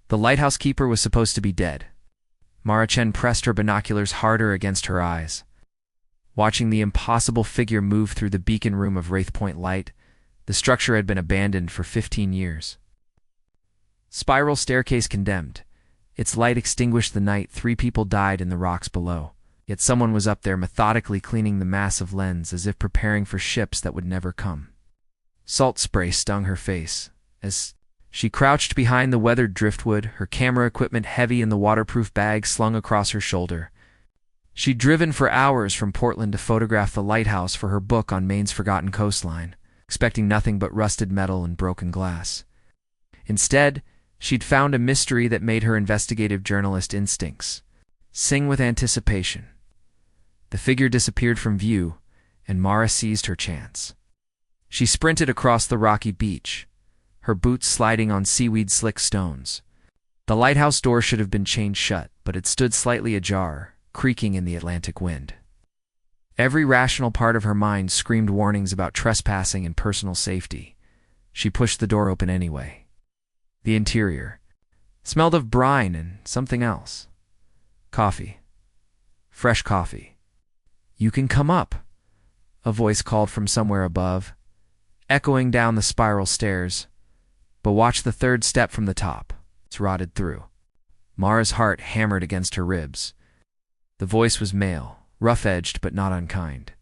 The lighthouse keeper was supposed to be dead. Mara Chen pressed her binoculars harder against her eyes. Watching the impossible figure move through the beacon room of Wraith Point Light, the structure had been abandoned for 15 years. Spiral staircase condemned. Its light extinguished the night 3 people died in the rocks below. Yet someone was up there methodically cleaning the massive lens as if preparing for ships that would never come. Salt spray stung her face as she crouched behind the weathered driftwood, her camera equipment heavy in the waterproof bag slung across her shoulder. She'd driven for hours from Portland to photograph the lighthouse for her book on Maine's forgotten coastline, expecting nothing but rusted metal and broken glass. Instead, she'd found a mystery that made her investigative journalist instincts sing with anticipation. The figure disappeared from view, and Mara seized her chance. She sprinted across the rocky beach, her boots sliding on seaweed-slick stones. The lighthouse door should have been chained shut, but it stood slightly ajar, creaking in the Atlantic wind. Every rational part of her mind screamed warnings about trespassing and personal safety. She pushed the door open anyway. The interior smelled of brine and something else. Coffee. Fresh coffee. "You can come up," a voice called from somewhere above, echoing down the spiral stairs. But watch the 3rd step from the top. It's rotted through. Mara's heart hammered against her ribs. The voice was male, rough-edged but not unkind.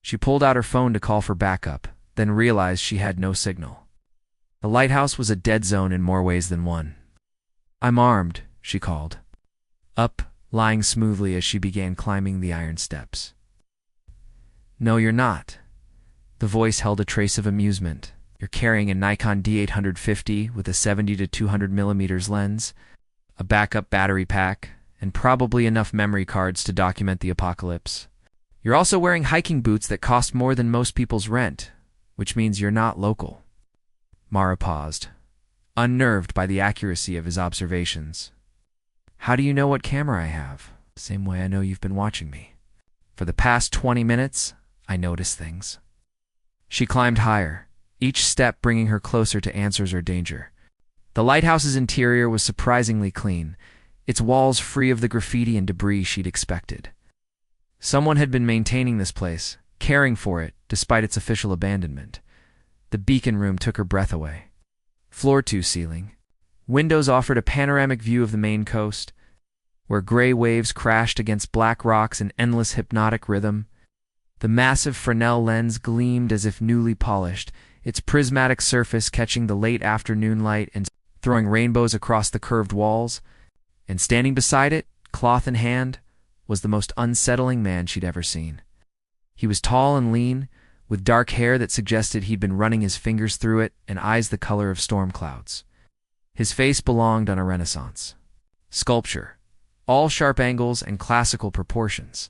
She pulled out her phone to call for backup, then realized she had no signal. The lighthouse was a dead zone in more ways than one. "I'm armed," she called. Up, lying smoothly as she began climbing the iron steps. "No, you're not." The voice held a trace of amusement. "You're carrying a Nikon D850 with a 70 to 200 millimeters lens, a backup battery pack, and probably enough memory cards to document the apocalypse. You're also wearing hiking boots that cost more than most people's rent, which means you're not local." Mara paused, unnerved by the accuracy of his observations. "How do you know what camera I have?" "Same way I know you've been watching me. For the past 20 minutes, I notice things." She climbed higher, each step bringing her closer to answers or danger. The lighthouse's interior was surprisingly clean, its walls free of the graffiti and debris she'd expected. Someone had been maintaining this place, caring for it, despite its official abandonment. The beacon room took her breath away. Floor-to-ceiling. Windows offered a panoramic view of the Maine coast, where gray waves crashed against black rocks in endless hypnotic rhythm. The massive Fresnel lens gleamed as if newly polished, its prismatic surface catching the late afternoon light and throwing rainbows across the curved walls. And standing beside it, cloth in hand, was the most unsettling man she'd ever seen. He was tall and lean, with dark hair that suggested he'd been running his fingers through it and eyes the color of storm clouds. His face belonged on a Renaissance sculpture, all sharp angles and classical proportions.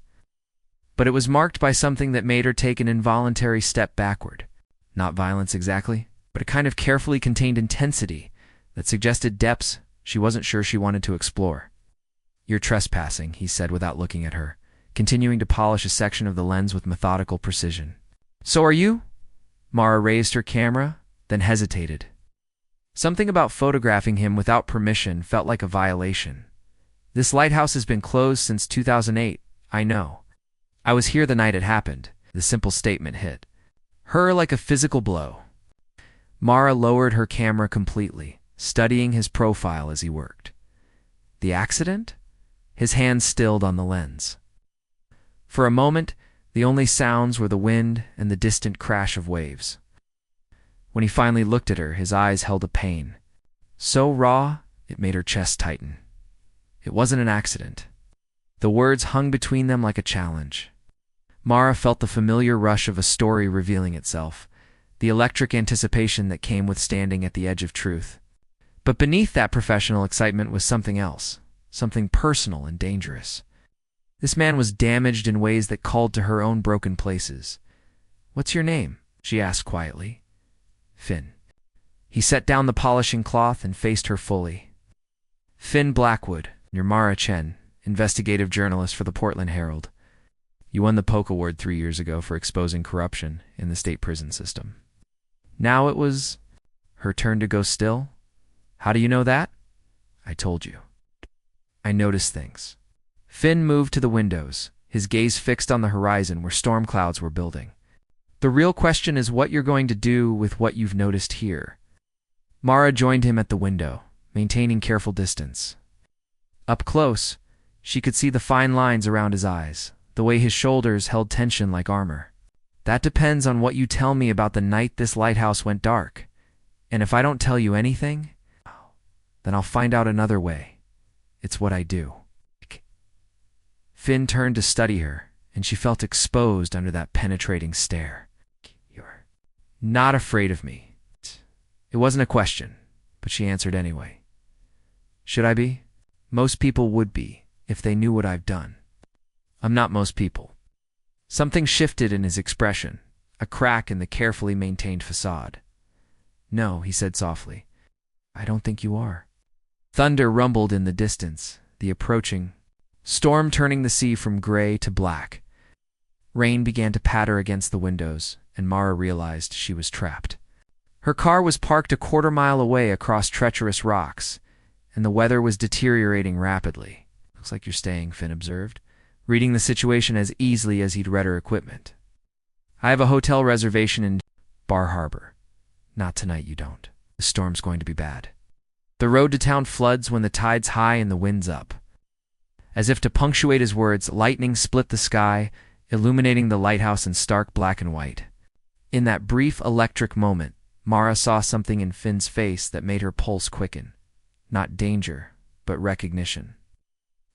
But it was marked by something that made her take an involuntary step backward. Not violence exactly, but a kind of carefully contained intensity that suggested depths she wasn't sure she wanted to explore. "You're trespassing," he said without looking at her, continuing to polish a section of the lens with methodical precision. "So are you?" Mara raised her camera, then hesitated. Something about photographing him without permission felt like a violation. "This lighthouse has been closed since 2008, I know. I was here the night it happened," the simple statement hit her like a physical blow. Mara lowered her camera completely, studying his profile as he worked. The accident? His hand stilled on the lens. For a moment, the only sounds were the wind and the distant crash of waves. When he finally looked at her, his eyes held a pain so raw it made her chest tighten. It wasn't an accident. The words hung between them like a challenge. Mara felt the familiar rush of a story revealing itself, the electric anticipation that came with standing at the edge of truth. But beneath that professional excitement was something else, something personal and dangerous. This man was damaged in ways that called to her own broken places. "What's your name?" she asked quietly. "Finn." He set down the polishing cloth and faced her fully. "Finn Blackwood, you're Mara Chen, investigative journalist for the Portland Herald. You won the Polk Award 3 years ago for exposing corruption in the state prison system." Now it was her turn to go still. "How do you know that?" I told you. I noticed things. Finn moved to the windows, his gaze fixed on the horizon where storm clouds were building. The real question is what you're going to do with what you've noticed here. Mara joined him at the window, maintaining careful distance. Up close, she could see the fine lines around his eyes, the way his shoulders held tension like armor. That depends on what you tell me about the night this lighthouse went dark. And if I don't tell you anything, then I'll find out another way. It's what I do. Finn turned to study her, and she felt exposed under that penetrating stare. You're not afraid of me. It wasn't a question, but she answered anyway. Should I be? Most people would be, if they knew what I've done. I'm not most people. Something shifted in his expression, a crack in the carefully maintained facade. No, he said softly. I don't think you are. Thunder rumbled in the distance, the approaching storm turning the sea from gray to black. Rain began to patter against the windows, and Mara realized she was trapped. Her car was parked a quarter-mile away across treacherous rocks, and the weather was deteriorating rapidly. Looks like you're staying, Finn observed, reading the situation as easily as he'd read her equipment. I have a hotel reservation in Bar Harbor. Not tonight, you don't. The storm's going to be bad. The road to town floods when the tide's high and the wind's up. As if to punctuate his words, lightning split the sky, illuminating the lighthouse in stark black and white. In that brief electric moment, Mara saw something in Finn's face that made her pulse quicken. Not danger, but recognition.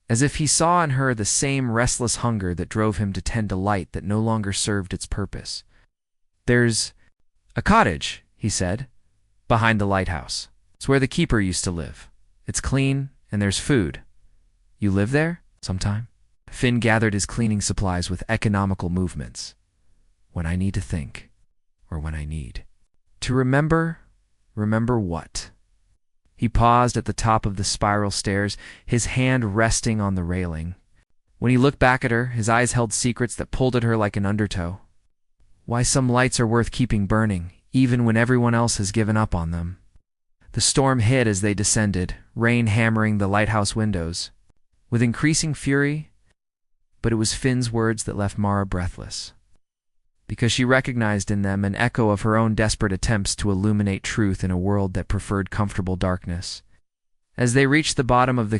As if he saw in her the same restless hunger that drove him to tend a light that no longer served its purpose. There's a cottage, he said, behind the lighthouse. It's where the keeper used to live. It's clean, and there's food. You live there? Sometime? Finn gathered his cleaning supplies with economical movements. When I need to think, or when I need to remember what? He paused at the top of the spiral stairs, his hand resting on the railing. When he looked back at her, his eyes held secrets that pulled at her like an undertow. Why some lights are worth keeping burning, even when everyone else has given up on them. The storm hit as they descended, rain hammering the lighthouse windows. With increasing fury, but it was Finn's words that left Mara breathless, because she recognized in them an echo of her own desperate attempts to illuminate truth in a world that preferred comfortable darkness. As they reached the bottom of the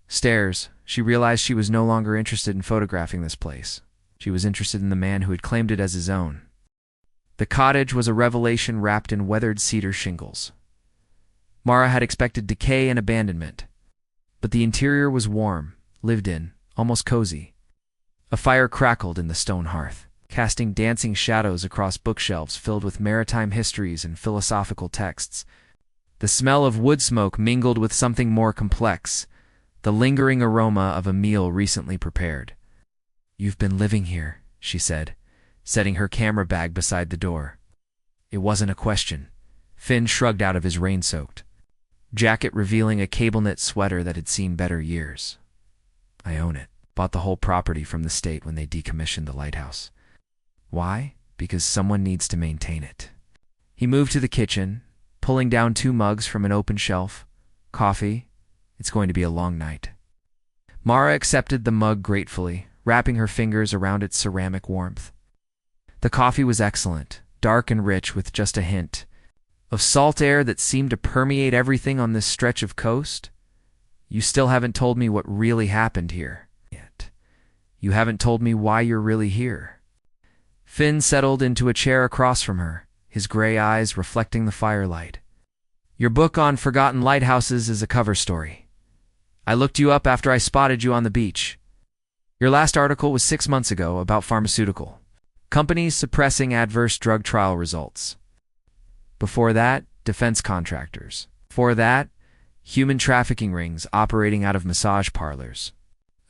stairs, she realized she was no longer interested in photographing this place. She was interested in the man who had claimed it as his own. The cottage was a revelation wrapped in weathered cedar shingles. Mara had expected decay and abandonment, but the interior was warm, lived in, almost cozy. A fire crackled in the stone hearth, casting dancing shadows across bookshelves filled with maritime histories and philosophical texts. The smell of wood smoke mingled with something more complex, the lingering aroma of a meal recently prepared. You've been living here, she said, setting her camera bag beside the door. It wasn't a question. Finn shrugged out of his rain-soaked jacket, revealing a cable-knit sweater that had seen better years. I own it. Bought the whole property from the state when they decommissioned the lighthouse. Why? Because someone needs to maintain it. He moved to the kitchen, pulling down 2 mugs from an open shelf. Coffee. It's going to be a long night. Mara accepted the mug gratefully, wrapping her fingers around its ceramic warmth. The coffee was excellent, dark and rich with just a hint of salt air that seemed to permeate everything on this stretch of coast. You still haven't told me what really happened here yet. You haven't told me why you're really here. Finn settled into a chair across from her, his gray eyes reflecting the firelight. Your book on forgotten lighthouses is a cover story. I looked you up after I spotted you on the beach. Your last article was 6 months ago about pharmaceutical companies suppressing adverse drug trial results. Before that, defense contractors. Before that, human trafficking rings operating out of massage parlors.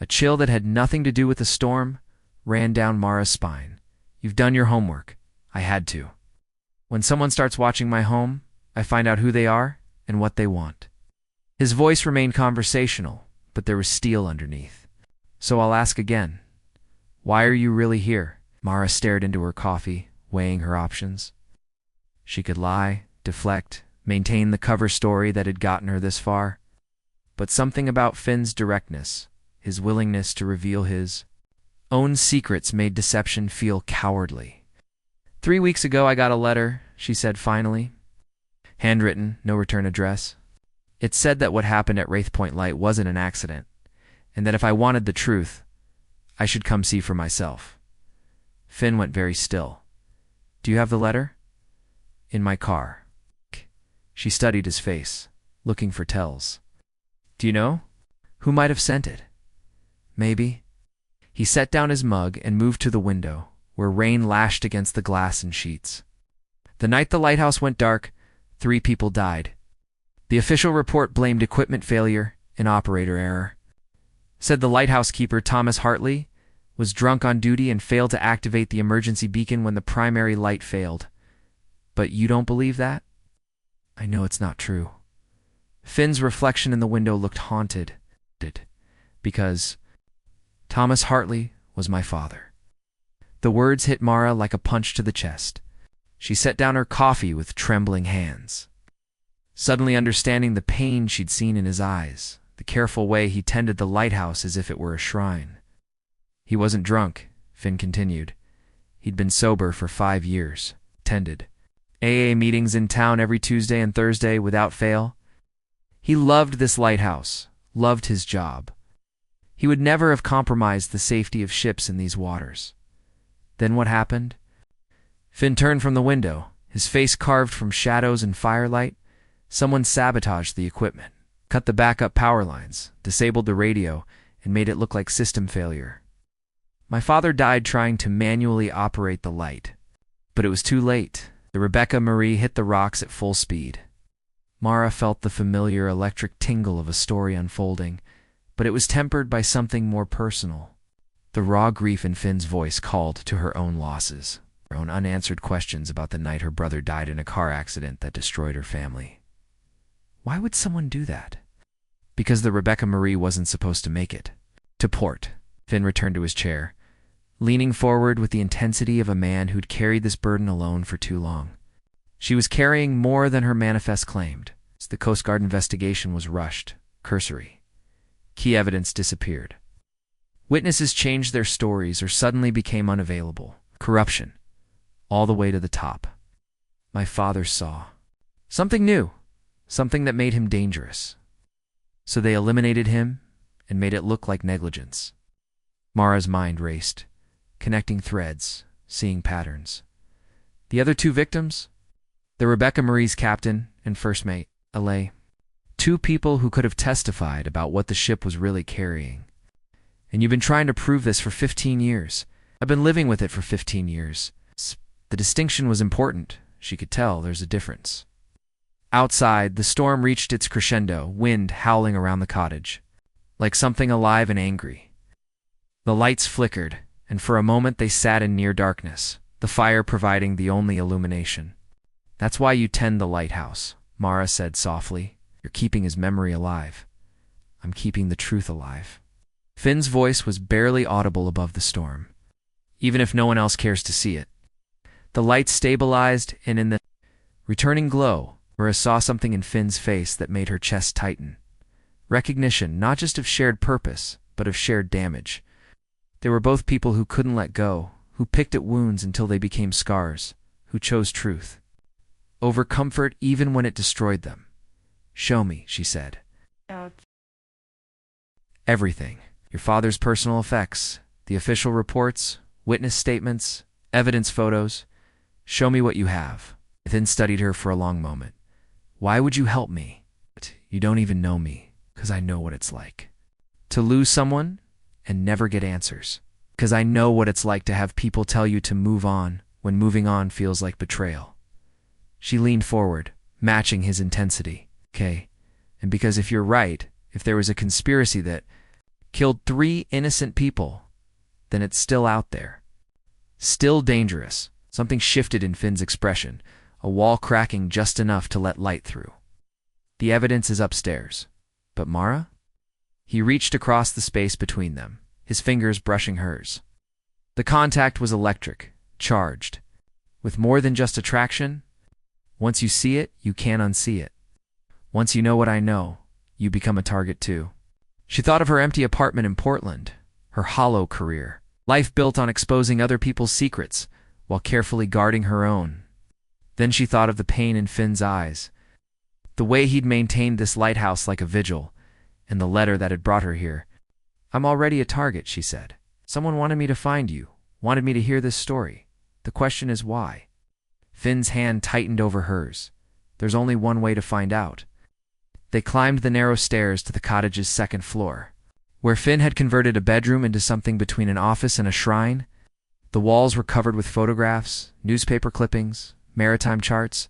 A chill that had nothing to do with the storm ran down Mara's spine. You've done your homework. I had to. When someone starts watching my home, I find out who they are and what they want. His voice remained conversational, but there was steel underneath. So I'll ask again. Why are you really here? Mara stared into her coffee, weighing her options. She could lie, deflect, maintain the cover story that had gotten her this far. but something about Finn's directness, his willingness to reveal his own secrets, made deception feel cowardly. 3 weeks ago I got a letter, she said finally. Handwritten, no return address. It said that what happened at Wraith Point Light wasn't an accident, and that if I wanted the truth, I should come see for myself. Finn went very still. Do you have the letter? In my car. She studied his face, looking for tells. Do you know? Who might have sent it? Maybe. He set down his mug and moved to the window, where rain lashed against the glass and sheets. The night the lighthouse went dark, 3 people died. The official report blamed equipment failure and operator error. Said the lighthouse keeper, Thomas Hartley, was drunk on duty and failed to activate the emergency beacon when the primary light failed. But you don't believe that? I know it's not true. Finn's reflection in the window looked haunted, because Thomas Hartley was my father. The words hit Mara like a punch to the chest. She set down her coffee with trembling hands, suddenly understanding the pain she'd seen in his eyes, the careful way he tended the lighthouse as if it were a shrine. He wasn't drunk, Finn continued. He'd been sober for 5 years, attended AA meetings in town every Tuesday and Thursday without fail. He loved this lighthouse, loved his job. He would never have compromised the safety of ships in these waters. Then what happened? Finn turned from the window, his face carved from shadows and firelight. Someone sabotaged the equipment, cut the backup power lines, disabled the radio, and made it look like system failure. My father died trying to manually operate the light, but it was too late. The Rebecca Marie hit the rocks at full speed. Mara felt the familiar electric tingle of a story unfolding, but it was tempered by something more personal. The raw grief in Finn's voice called to her own losses, her own unanswered questions about the night her brother died in a car accident that destroyed her family. Why would someone do that? Because the Rebecca Marie wasn't supposed to make it. To port, Finn returned to his chair, leaning forward with the intensity of a man who'd carried this burden alone for too long. She was carrying more than her manifest claimed. The Coast Guard investigation was rushed, cursory. Key evidence disappeared. Witnesses changed their stories or suddenly became unavailable. Corruption, all the way to the top. My father saw something new, something that made him dangerous. So they eliminated him and made it look like negligence. Mara's mind raced, connecting threads, seeing patterns. The other 2 victims? The Rebecca Marie's captain and first mate, LA. 2 people who could have testified about what the ship was really carrying. And you've been trying to prove this for 15 years. I've been living with it for 15 years. The distinction was important. She could tell there's a difference. Outside, the storm reached its crescendo, wind howling around the cottage, like something alive and angry. The lights flickered, and for a moment they sat in near darkness, the fire providing the only illumination. That's why you tend the lighthouse, Mara said softly. You're keeping his memory alive. I'm keeping the truth alive. Finn's voice was barely audible above the storm, even if no one else cares to see it. The lights stabilized, and in the returning glow, Mara saw something in Finn's face that made her chest tighten. Recognition, not just of shared purpose, but of shared damage. They were both people who couldn't let go, who picked at wounds until they became scars, who chose truth over comfort even when it destroyed them. Show me, she said. Everything. Your father's personal effects, the official reports, witness statements, evidence photos. Show me what you have. Finn studied her for a long moment. Why would you help me? You don't even know me, because I know what it's like. To lose someone and never get answers. Because I know what it's like to have people tell you to move on when moving on feels like betrayal. She leaned forward, matching his intensity. Okay, and because if you're right, if there was a conspiracy that killed 3 innocent people, then it's still out there. Still dangerous. Something shifted in Finn's expression, a wall cracking just enough to let light through. The evidence is upstairs. But Mara? He reached across the space between them, his fingers brushing hers. The contact was electric, charged. With more than just attraction, once you see it, you can't unsee it. Once you know what I know, you become a target too. She thought of her empty apartment in Portland, her hollow career, life built on exposing other people's secrets while carefully guarding her own. Then she thought of the pain in Finn's eyes, the way he'd maintained this lighthouse like a vigil, and the letter that had brought her here. I'm already a target, she said. Someone wanted me to find you, wanted me to hear this story. The question is why? Finn's hand tightened over hers. There's only one way to find out. They climbed the narrow stairs to the cottage's second floor, where Finn had converted a bedroom into something between an office and a shrine. The walls were covered with photographs, newspaper clippings, maritime charts,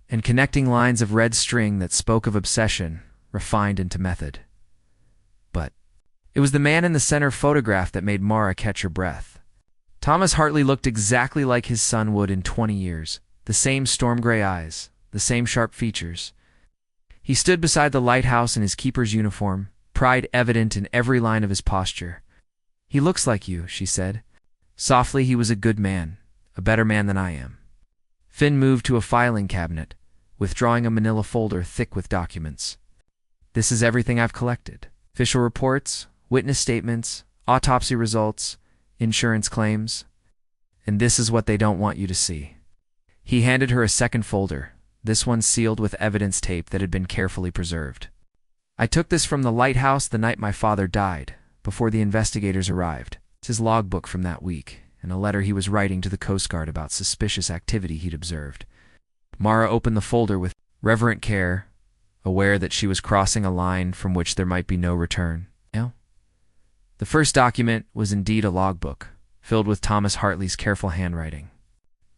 and connecting lines of red string that spoke of obsession, refined into method. But it was the man in the center photograph that made Mara catch her breath. Thomas Hartley looked exactly like his son would in 20 years, the same storm-gray eyes, the same sharp features. He stood beside the lighthouse in his keeper's uniform, pride evident in every line of his posture. He looks like you, she said. Softly, he was a good man, a better man than I am. Finn moved to a filing cabinet, withdrawing a manila folder thick with documents. This is everything I've collected. Official reports, witness statements, autopsy results, insurance claims. And this is what they don't want you to see. He handed her a second folder, this one sealed with evidence tape that had been carefully preserved. I took this from the lighthouse the night my father died, before the investigators arrived. It's his logbook from that week, and a letter he was writing to the Coast Guard about suspicious activity he'd observed. Mara opened the folder with reverent care, aware that she was crossing a line from which there might be no return. The first document was indeed a logbook, filled with Thomas Hartley's careful handwriting.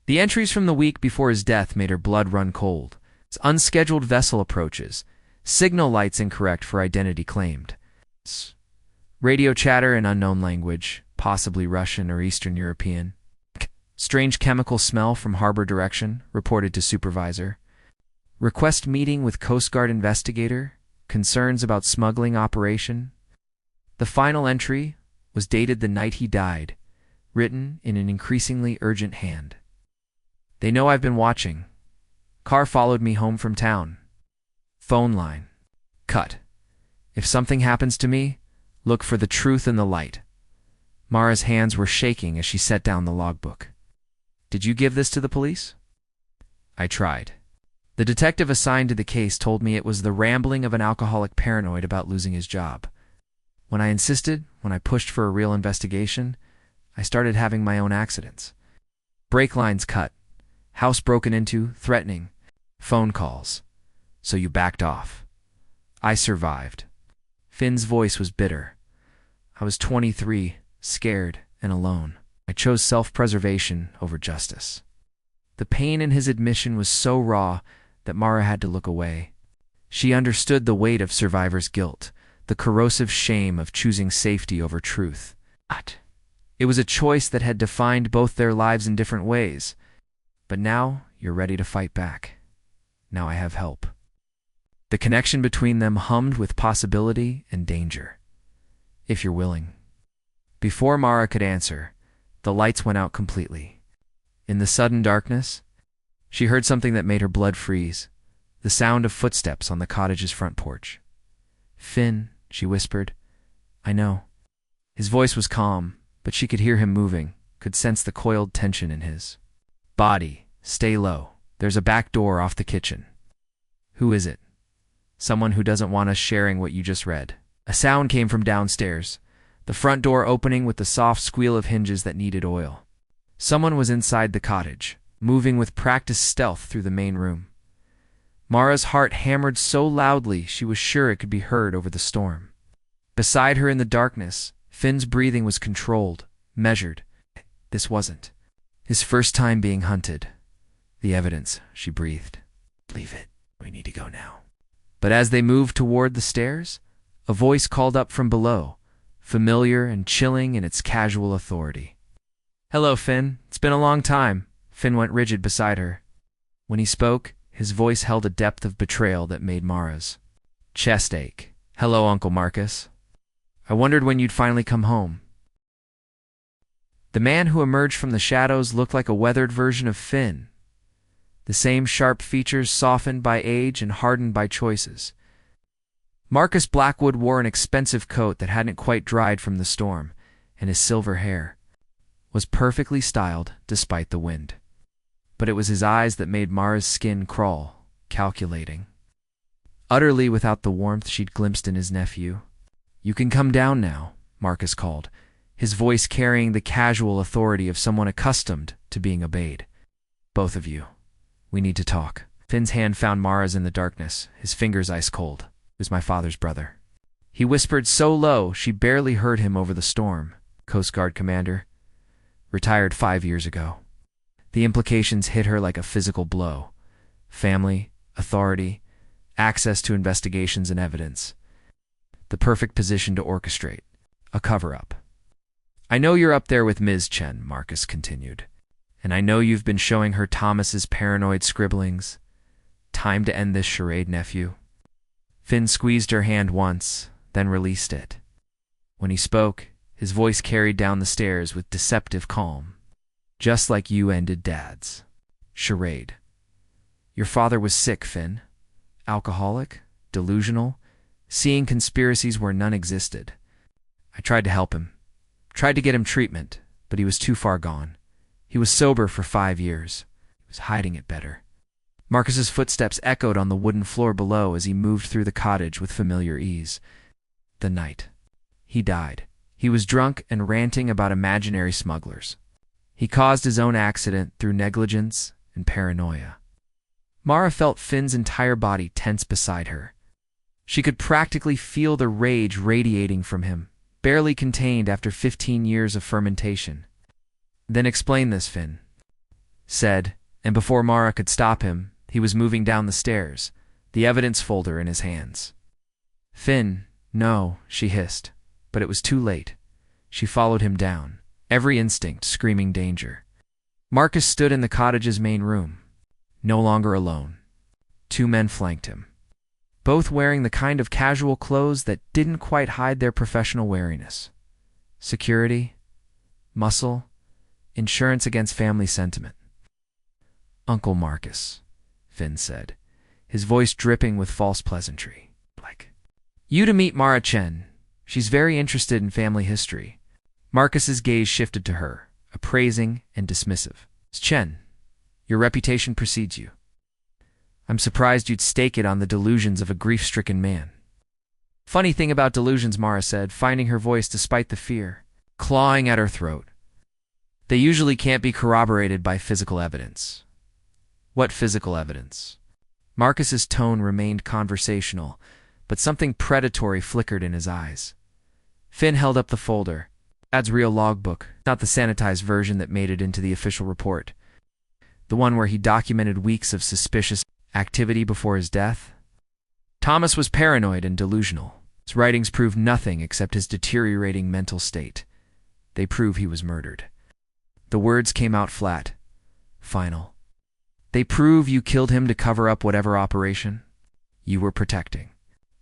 The entries from the week before his death made her blood run cold. Its unscheduled vessel approaches, signal lights incorrect for identity claimed, radio chatter in unknown language, possibly Russian or Eastern European, strange chemical smell from harbor direction, reported to supervisor, request meeting with Coast Guard investigator, concerns about smuggling operation. The final entry was dated the night he died, written in an increasingly urgent hand. They know I've been watching. Car followed me home from town. Phone line. Cut. If something happens to me, look for the truth in the light. Mara's hands were shaking as she set down the logbook. Did you give this to the police? I tried. The detective assigned to the case told me it was the rambling of an alcoholic paranoid about losing his job. When I insisted, when I pushed for a real investigation, I started having my own accidents. Brake lines cut. House broken into, threatening. Phone calls. So you backed off. I survived. Finn's voice was bitter. I was 23, scared, and alone. I chose self-preservation over justice. The pain in his admission was so raw that Mara had to look away. She understood the weight of survivor's guilt, the corrosive shame of choosing safety over truth. It was a choice that had defined both their lives in different ways. But now you're ready to fight back. Now I have help. The connection between them hummed with possibility and danger. If you're willing. Before Mara could answer, the lights went out completely. In the sudden darkness, she heard something that made her blood freeze, the sound of footsteps on the cottage's front porch. Finn, she whispered. I know. His voice was calm, but she could hear him moving, could sense the coiled tension in his body. Stay low. There's a back door off the kitchen. Who is it? Someone who doesn't want us sharing what you just read. A sound came from downstairs, the front door opening with the soft squeal of hinges that needed oil. Someone was inside the cottage, moving with practiced stealth through the main room. Mara's heart hammered so loudly she was sure it could be heard over the storm. Beside her in the darkness, Finn's breathing was controlled, measured. This wasn't his first time being hunted. The evidence, she breathed. Leave it. We need to go now. But as they moved toward the stairs, a voice called up from below, familiar and chilling in its casual authority. Hello, Finn. It's been a long time. Finn went rigid beside her. When he spoke, his voice held a depth of betrayal that made Mara's chest ache. Hello, Uncle Marcus. I wondered when you'd finally come home. The man who emerged from the shadows looked like a weathered version of Finn. The same sharp features softened by age and hardened by choices. Marcus Blackwood wore an expensive coat that hadn't quite dried from the storm, and his silver hair was perfectly styled despite the wind. But it was his eyes that made Mara's skin crawl, calculating. Utterly without the warmth she'd glimpsed in his nephew. "You can come down now," Marcus called, his voice carrying the casual authority of someone accustomed to being obeyed. "Both of you. We need to talk." Finn's hand found Mara's in the darkness, his fingers ice cold. "He was my father's brother." He whispered so low she barely heard him over the storm. "Coast Guard commander. Retired 5 years ago." The implications hit her like a physical blow. Family, authority, access to investigations and evidence. The perfect position to orchestrate a cover-up. "I know you're up there with Ms. Chen," Marcus continued. "And I know you've been showing her Thomas's paranoid scribblings. Time to end this charade, nephew." Finn squeezed her hand once, then released it. When he spoke, his voice carried down the stairs with deceptive calm. "Just like you ended Dad's charade. Your father was sick, Finn. Alcoholic, delusional, seeing conspiracies where none existed. I tried to help him, tried to get him treatment, but he was too far gone. He was sober for 5 years. He was hiding it better." Marcus's footsteps echoed on the wooden floor below as he moved through the cottage with familiar ease. The night he died, he was drunk and ranting about imaginary smugglers. He caused his own accident through negligence and paranoia. Mara felt Finn's entire body tense beside her. She could practically feel the rage radiating from him, barely contained after 15 years of fermentation. "Then explain this," Finn said, and before Mara could stop him, he was moving down the stairs, the evidence folder in his hands. "Finn, no," she hissed, but it was too late. She followed him down, every instinct screaming danger. Marcus stood in the cottage's main room, no longer alone. 2 men flanked him, both wearing the kind of casual clothes that didn't quite hide their professional wariness. Security, muscle, insurance against family sentiment. "Uncle Marcus," Finn said, his voice dripping with false pleasantry. "You to meet Mara Chen. She's very interested in family history." Marcus's gaze shifted to her, appraising and dismissive. "Chen, your reputation precedes you. I'm surprised you'd stake it on the delusions of a grief-stricken man." "Funny thing about delusions," Mara said, finding her voice despite the fear, clawing at her throat. "They usually can't be corroborated by physical evidence." "What physical evidence?" Marcus's tone remained conversational, but something predatory flickered in his eyes. Finn held up the folder. Dad's real logbook, not the sanitized version that made it into the official report. The one where he documented weeks of suspicious activity before his death. Thomas was paranoid and delusional. His writings prove nothing except his deteriorating mental state. They prove he was murdered. The words came out flat, final. They prove you killed him to cover up whatever operation you were protecting.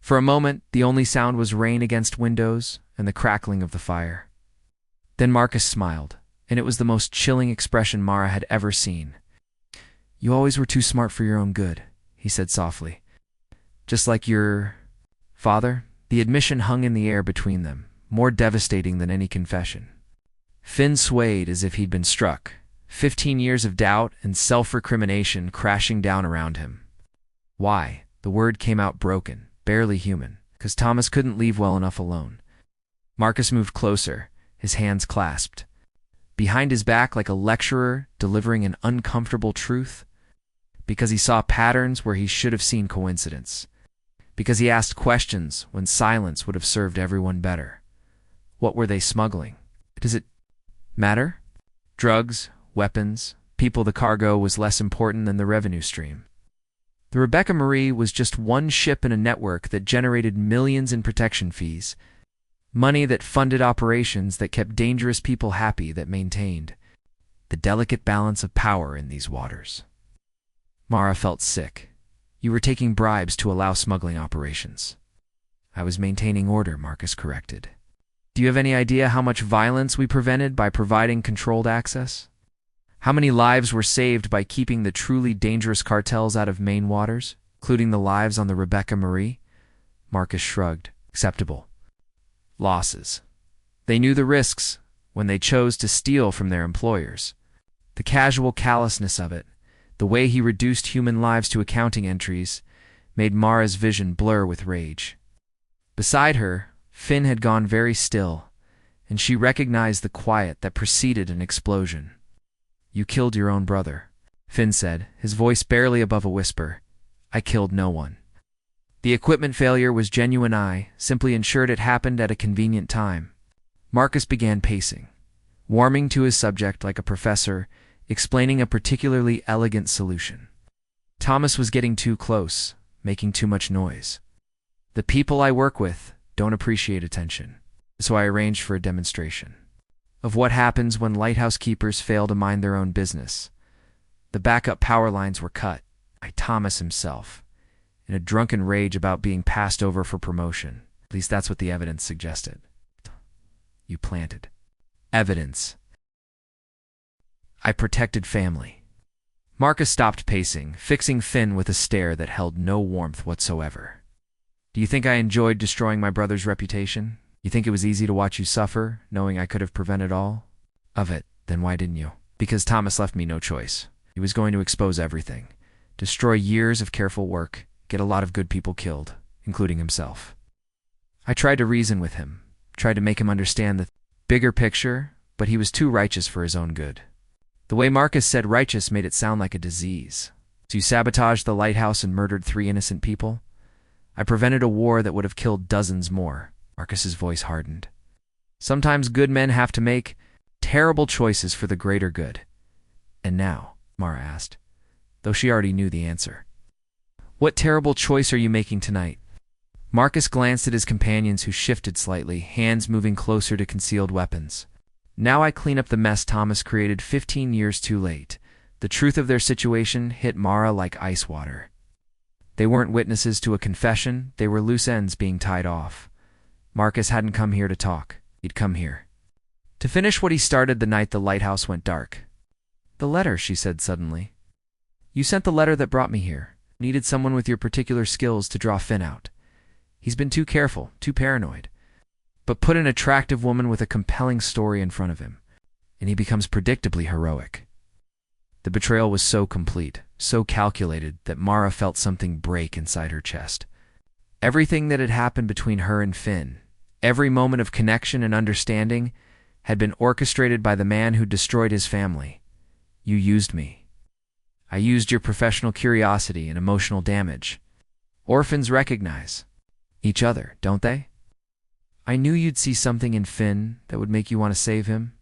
For a moment, the only sound was rain against windows and the crackling of the fire. Then Marcus smiled, and it was the most chilling expression Mara had ever seen. "You always were too smart for your own good," he said softly. "Just like your father." The admission hung in the air between them, more devastating than any confession. Finn swayed as if he'd been struck, 15 years of doubt and self-recrimination crashing down around him. "Why?" The word came out broken, barely human, because Thomas couldn't leave well enough alone. Marcus moved closer, his hands clasped. Behind his back like a lecturer delivering an uncomfortable truth. Because he saw patterns where he should have seen coincidence. Because he asked questions when silence would have served everyone better. What were they smuggling? Does it matter? Drugs, weapons, people. The cargo was less important than the revenue stream. The Rebecca Marie was just one ship in a network that generated millions in protection fees. Money that funded operations that kept dangerous people happy, that maintained the delicate balance of power in these waters. Mara felt sick. "You were taking bribes to allow smuggling operations." "I was maintaining order," Marcus corrected. "Do you have any idea how much violence we prevented by providing controlled access? How many lives were saved by keeping the truly dangerous cartels out of Maine waters, including the lives on the Rebecca Marie?" Marcus shrugged. Acceptable. Losses. They knew the risks when they chose to steal from their employers. The casual callousness of it, the way he reduced human lives to accounting entries, made Mara's vision blur with rage. Beside her, Finn had gone very still, and she recognized the quiet that preceded an explosion. You killed your own brother, Finn said, his voice barely above a whisper. I killed no one. The equipment failure was genuine. I simply ensured it happened at a convenient time. Marcus began pacing, warming to his subject like a professor, explaining a particularly elegant solution. Thomas was getting too close, making too much noise. The people I work with don't appreciate attention, so I arranged for a demonstration of what happens when lighthouse keepers fail to mind their own business. The backup power lines were cut by Thomas himself, in a drunken rage about being passed over for promotion. At least that's what the evidence suggested. You planted evidence. I protected family. Marcus stopped pacing, fixing Finn with a stare that held no warmth whatsoever. Do you think I enjoyed destroying my brother's reputation? You think it was easy to watch you suffer, knowing I could have prevented all of it? Then why didn't you? Because Thomas left me no choice. He was going to expose everything, destroy years of careful work, get a lot of good people killed, including himself. I tried to reason with him, tried to make him understand the bigger picture, but he was too righteous for his own good. The way Marcus said righteous made it sound like a disease. So you sabotaged the lighthouse and murdered 3 innocent people? I prevented a war that would have killed dozens more. Marcus's voice hardened. Sometimes good men have to make terrible choices for the greater good. And now, Mara asked, though she already knew the answer. What terrible choice are you making tonight? Marcus glanced at his companions, who shifted slightly, hands moving closer to concealed weapons. Now I clean up the mess Thomas created 15 years too late. The truth of their situation hit Mara like ice water. They weren't witnesses to a confession, they were loose ends being tied off. Marcus hadn't come here to talk. He'd come here to finish what he started the night the lighthouse went dark. The letter, she said suddenly. You sent the letter that brought me here. Needed someone with your particular skills to draw Finn out. He's been too careful, too paranoid. But put an attractive woman with a compelling story in front of him, and he becomes predictably heroic. The betrayal was so complete, so calculated, that Mara felt something break inside her chest. Everything that had happened between her and Finn, every moment of connection and understanding, had been orchestrated by the man who destroyed his family. You used me. I used your professional curiosity and emotional damage. Orphans recognize each other, don't they? I knew you'd see something in Finn that would make you want to save him.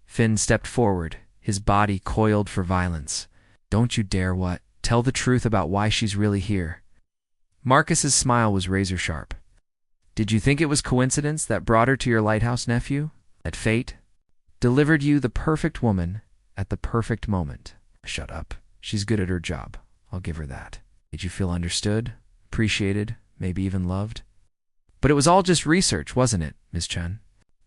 Finn stepped forward, his body coiled for violence. Don't you dare what? Tell the truth about why she's really here. Marcus's smile was razor-sharp. Did you think it was coincidence that brought her to your lighthouse, nephew? That fate delivered you the perfect woman at the perfect moment? Shut up. She's good at her job. I'll give her that. Did you feel understood, appreciated, maybe even loved? But it was all just research, wasn't it, Ms. Chen?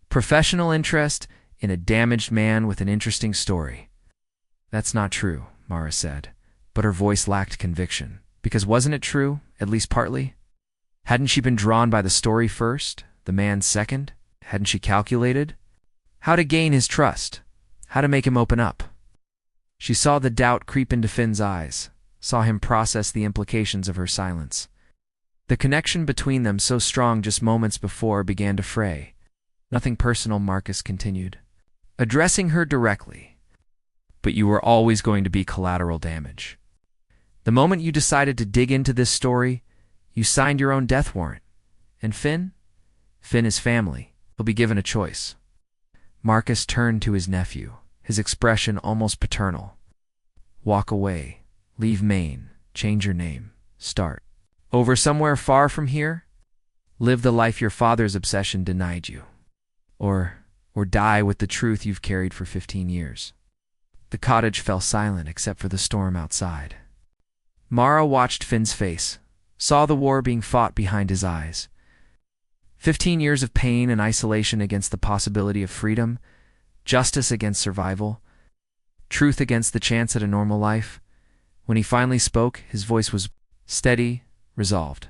Professional interest in a damaged man with an interesting story. That's not true, Mara said, but her voice lacked conviction. Because wasn't it true, at least partly? Hadn't she been drawn by the story first, the man second? Hadn't she calculated how to gain his trust, how to make him open up? She saw the doubt creep into Finn's eyes, saw him process the implications of her silence. The connection between them, so strong just moments before, began to fray. Nothing personal, Marcus continued, addressing her directly. But you were always going to be collateral damage. The moment you decided to dig into this story, you signed your own death warrant. And Finn? Finn is family. He'll be given a choice. Marcus turned to his nephew, his expression almost paternal. Walk away. Leave Maine. Change your name. Start over somewhere far from here? Live the life your father's obsession denied you. Or die with the truth you've carried for 15 years. The cottage fell silent except for the storm outside. Mara watched Finn's face, saw the war being fought behind his eyes. 15 years of pain and isolation against the possibility of freedom, justice against survival, truth against the chance at a normal life. When he finally spoke, his voice was steady, resolved.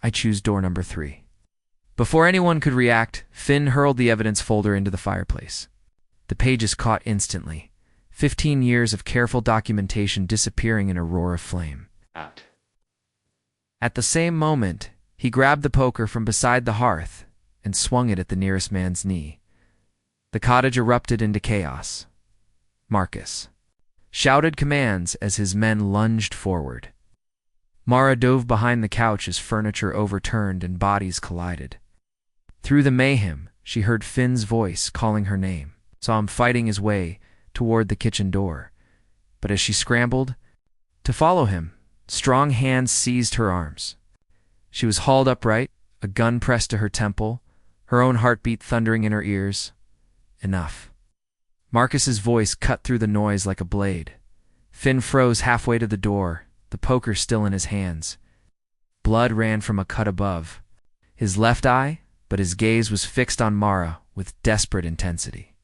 I choose door number 3. Before anyone could react, Finn hurled the evidence folder into the fireplace. The pages caught instantly, 15 years of careful documentation disappearing in a roar of flame. Out. At the same moment, he grabbed the poker from beside the hearth and swung it at the nearest man's knee. The cottage erupted into chaos. Marcus shouted commands as his men lunged forward. Mara dove behind the couch as furniture overturned and bodies collided. Through the mayhem, she heard Finn's voice calling her name, saw him fighting his way toward the kitchen door. But as she scrambled to follow him, strong hands seized her arms. She was hauled upright, a gun pressed to her temple, her own heartbeat thundering in her ears. Enough. Marcus's voice cut through the noise like a blade. Finn froze halfway to the door, the poker still in his hands. Blood ran from a cut above his left eye, but his gaze was fixed on Mara with desperate intensity.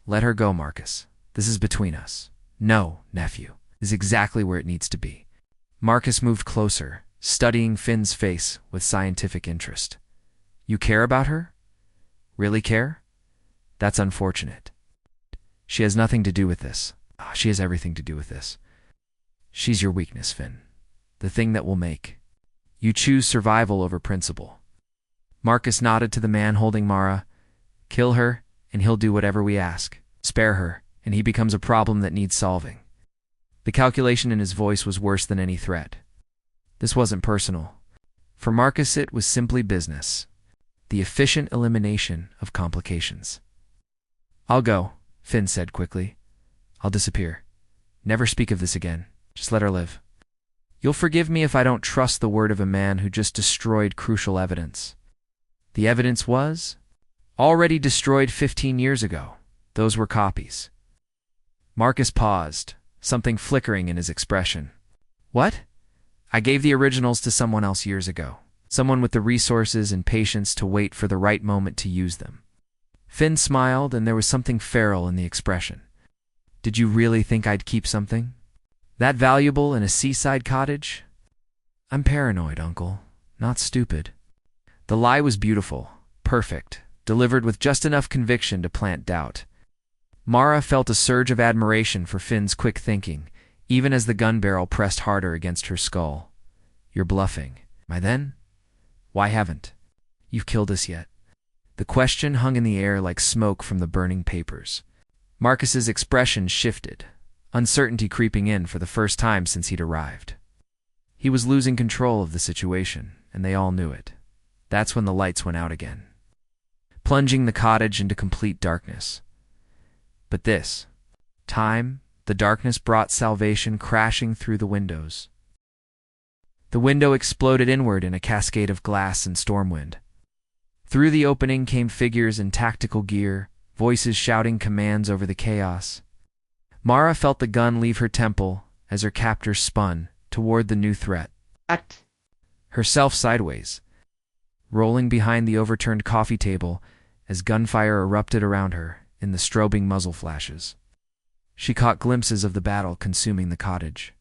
Let her go, Marcus. This is between us. No, nephew, is exactly where it needs to be. Marcus moved closer, studying Finn's face with scientific interest. You care about her? Really care? That's unfortunate. She has nothing to do with this. She has everything to do with this. She's your weakness, Finn. The thing that will make you choose survival over principle. Marcus nodded to the man holding Mara. Kill her, and he'll do whatever we ask. Spare her, and he becomes a problem that needs solving. The calculation in his voice was worse than any threat. This wasn't personal. For Marcus, it was simply business. The efficient elimination of complications. I'll go, Finn said quickly. I'll disappear. Never speak of this again. Just let her live. You'll forgive me if I don't trust the word of a man who just destroyed crucial evidence. The evidence was already destroyed 15 years ago. Those were copies. Marcus paused, something flickering in his expression. What? I gave the originals to someone else years ago. Someone with the resources and patience to wait for the right moment to use them. Finn smiled, and there was something feral in the expression. Did you really think I'd keep something that valuable in a seaside cottage? I'm paranoid, Uncle, not stupid. The lie was beautiful, perfect, delivered with just enough conviction to plant doubt. Mara felt a surge of admiration for Finn's quick thinking, even as the gun barrel pressed harder against her skull. You're bluffing. Am I then? Why haven't you killed us yet? The question hung in the air like smoke from the burning papers. Marcus's expression shifted, uncertainty creeping in for the first time since he'd arrived. He was losing control of the situation, and they all knew it. That's when the lights went out again, plunging the cottage into complete darkness. But this time, the darkness brought salvation crashing through the windows. The window exploded inward in a cascade of glass and storm wind. Through the opening came figures in tactical gear, voices shouting commands over the chaos. Mara felt the gun leave her temple as her captor spun toward the new threat. Act. Herself sideways, rolling behind the overturned coffee table as gunfire erupted around her in the strobing muzzle flashes. She caught glimpses of the battle consuming the cottage.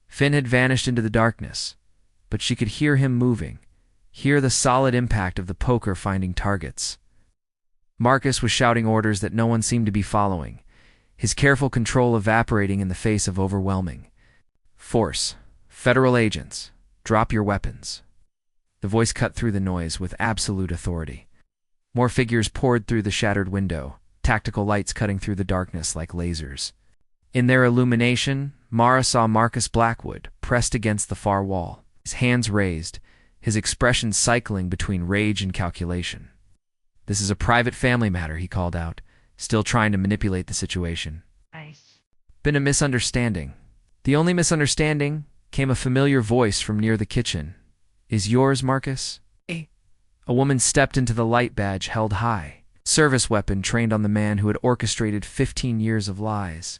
Finn had vanished into the darkness, but she could hear him moving, hear the solid impact of the poker finding targets. Marcus was shouting orders that no one seemed to be following, his careful control evaporating in the face of overwhelming force. Federal agents, drop your weapons. The voice cut through the noise with absolute authority. More figures poured through the shattered window, tactical lights cutting through the darkness like lasers. In their illumination, Mara saw Marcus Blackwood pressed against the far wall, his hands raised, his expression cycling between rage and calculation. This is a private family matter, he called out, still trying to manipulate the situation. Nice. Been a misunderstanding. The only misunderstanding came a familiar voice from near the kitchen. Is yours, Marcus? A woman stepped into the light badge held high, service weapon trained on the man who had orchestrated 15 years of lies.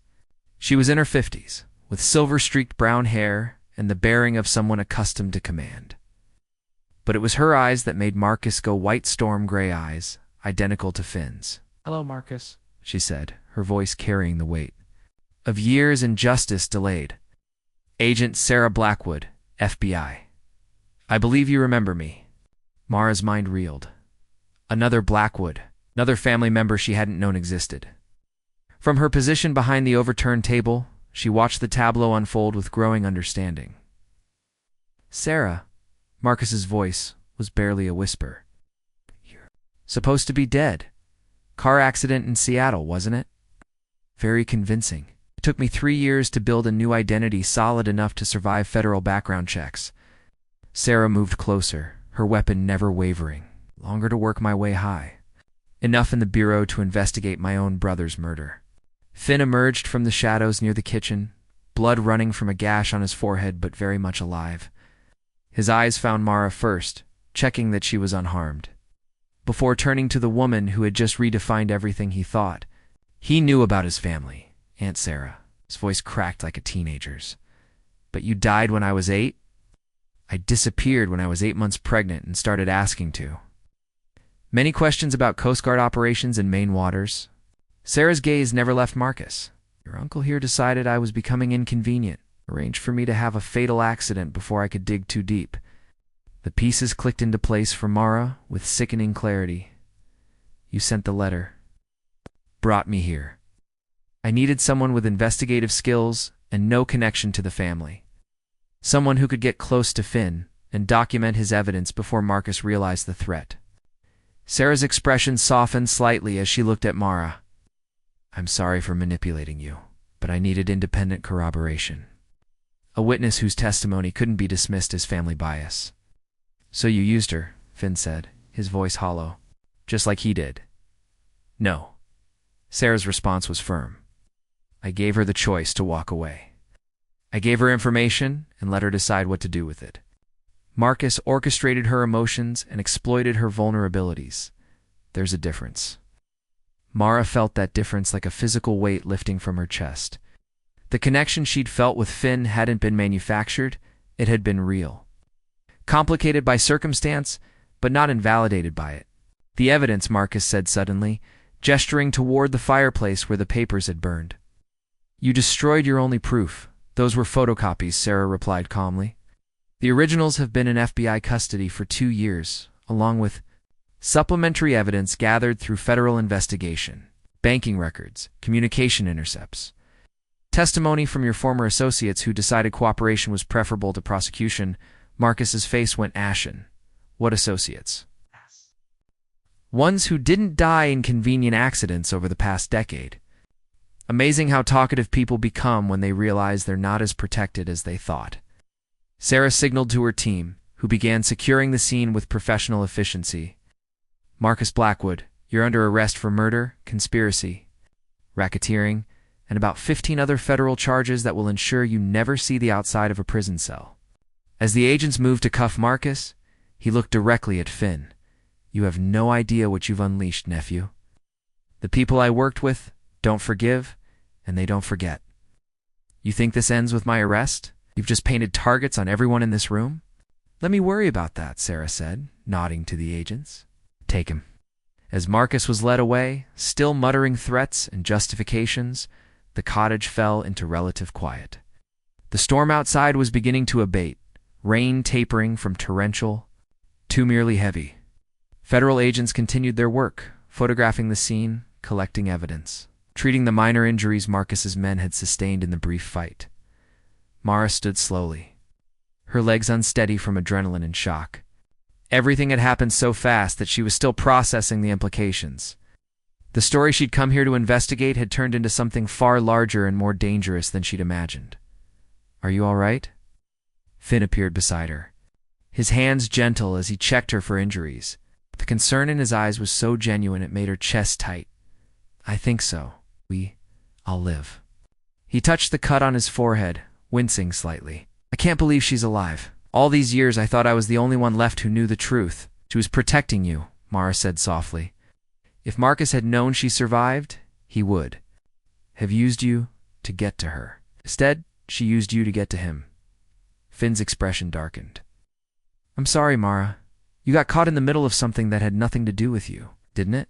She was in her 50s, with silver-streaked brown hair and the bearing of someone accustomed to command. But it was her eyes that made Marcus go white storm gray eyes, identical to Finn's. Hello, Marcus, she said, her voice carrying the weight of years and justice delayed. Agent Sarah Blackwood, FBI. I believe you remember me. Mara's mind reeled. Another Blackwood, another family member she hadn't known existed. From her position behind the overturned table, she watched the tableau unfold with growing understanding. Sarah, Marcus's voice was barely a whisper. You're supposed to be dead. Car accident in Seattle, wasn't it? Very convincing. It took me 3 years to build a new identity solid enough to survive federal background checks. Sarah moved closer, her weapon never wavering. Longer to work my way high. Enough in the bureau to investigate my own brother's murder. Finn emerged from the shadows near the kitchen, blood running from a gash on his forehead but very much alive. His eyes found Mara first, checking that she was unharmed. Before turning to the woman who had just redefined everything he thought. He knew about his family, Aunt Sarah. His voice cracked like a teenager's. But you died when I was 8? I disappeared when I was 8 months pregnant and started asking to. Many questions about Coast Guard operations in Maine waters. Sarah's gaze never left Marcus. Your uncle here decided I was becoming inconvenient, arranged for me to have a fatal accident before I could dig too deep. The pieces clicked into place for Mara with sickening clarity. You sent the letter. Brought me here. I needed someone with investigative skills and no connection to the family. Someone who could get close to Finn and document his evidence before Marcus realized the threat. Sarah's expression softened slightly as she looked at Mara. I'm sorry for manipulating you, but I needed independent corroboration. A witness whose testimony couldn't be dismissed as family bias. So you used her, Finn said, his voice hollow, just like he did. No. Sarah's response was firm. I gave her the choice to walk away. I gave her information and let her decide what to do with it. Marcus orchestrated her emotions and exploited her vulnerabilities. There's a difference. Mara felt that difference like a physical weight lifting from her chest. The connection she'd felt with Finn hadn't been manufactured, it had been real. Complicated by circumstance, but not invalidated by it. The evidence, Marcus said suddenly, gesturing toward the fireplace where the papers had burned. You destroyed your only proof. Those were photocopies, Sarah replied calmly. The originals have been in FBI custody for 2 years, along with supplementary evidence gathered through federal investigation, banking records, communication intercepts, testimony from your former associates who decided cooperation was preferable to prosecution. Marcus's face went ashen. What associates? Ones who didn't die in convenient accidents over the past decade. Amazing how talkative people become when they realize they're not as protected as they thought. Sarah signaled to her team, who began securing the scene with professional efficiency. Marcus Blackwood, you're under arrest for murder, conspiracy, racketeering, and about 15 other federal charges that will ensure you never see the outside of a prison cell. As the agents moved to cuff Marcus, he looked directly at Finn. You have no idea what you've unleashed, nephew. The people I worked with don't forgive, and they don't forget. You think this ends with my arrest? You've just painted targets on everyone in this room? Let me worry about that, Sarah said, nodding to the agents. Take him. As Marcus was led away, still muttering threats and justifications, the cottage fell into relative quiet. The storm outside was beginning to abate, rain tapering from torrential to merely heavy. Federal agents continued their work, photographing the scene, collecting evidence, treating the minor injuries Marcus's men had sustained in the brief fight. Mara stood slowly, her legs unsteady from adrenaline and shock. Everything had happened so fast that she was still processing the implications. The story she'd come here to investigate had turned into something far larger and more dangerous than she'd imagined. Are you all right? Finn appeared beside her, his hands gentle as he checked her for injuries. The concern in his eyes was so genuine it made her chest tight. I think so. I'll live. He touched the cut on his forehead, wincing slightly. I can't believe she's alive. All these years I thought I was the only one left who knew the truth. She was protecting you, Mara said softly. If Marcus had known she survived, he would have used you to get to her. Instead, she used you to get to him. Finn's expression darkened. I'm sorry, Mara. You got caught in the middle of something that had nothing to do with you, didn't it?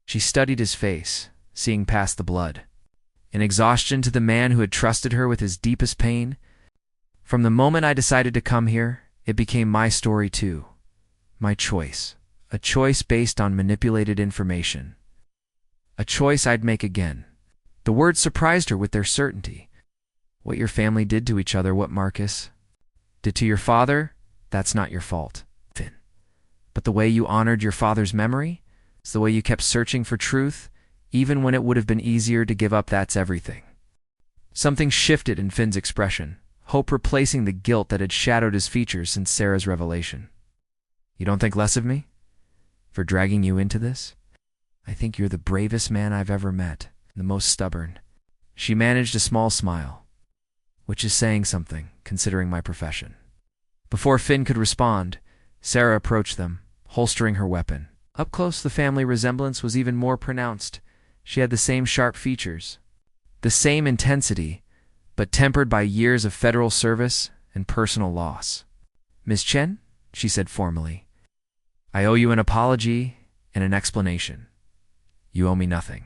She studied his face, seeing past the blood. In exhaustion to the man who had trusted her with his deepest pain. From the moment I decided to come here, It became my story too. My choice. A choice based on manipulated information. A choice I'd make again. The words surprised her with their certainty. What your family did to each other, what Marcus did to your father, that's not your fault, Finn. But the way you honored your father's memory, it's the way you kept searching for truth, even when it would have been easier to give up, that's everything. Something shifted in Finn's expression, hope replacing the guilt that had shadowed his features since Sarah's revelation. You don't think less of me? For dragging you into this? I think you're the bravest man I've ever met, the most stubborn. She managed a small smile, which is saying something, considering my profession. Before Finn could respond, Sarah approached them, holstering her weapon. Up close, the family resemblance was even more pronounced. She had the same sharp features, the same intensity, but tempered by years of federal service and personal loss. Miss Chen, she said formally, I owe you an apology and an explanation. You owe me nothing.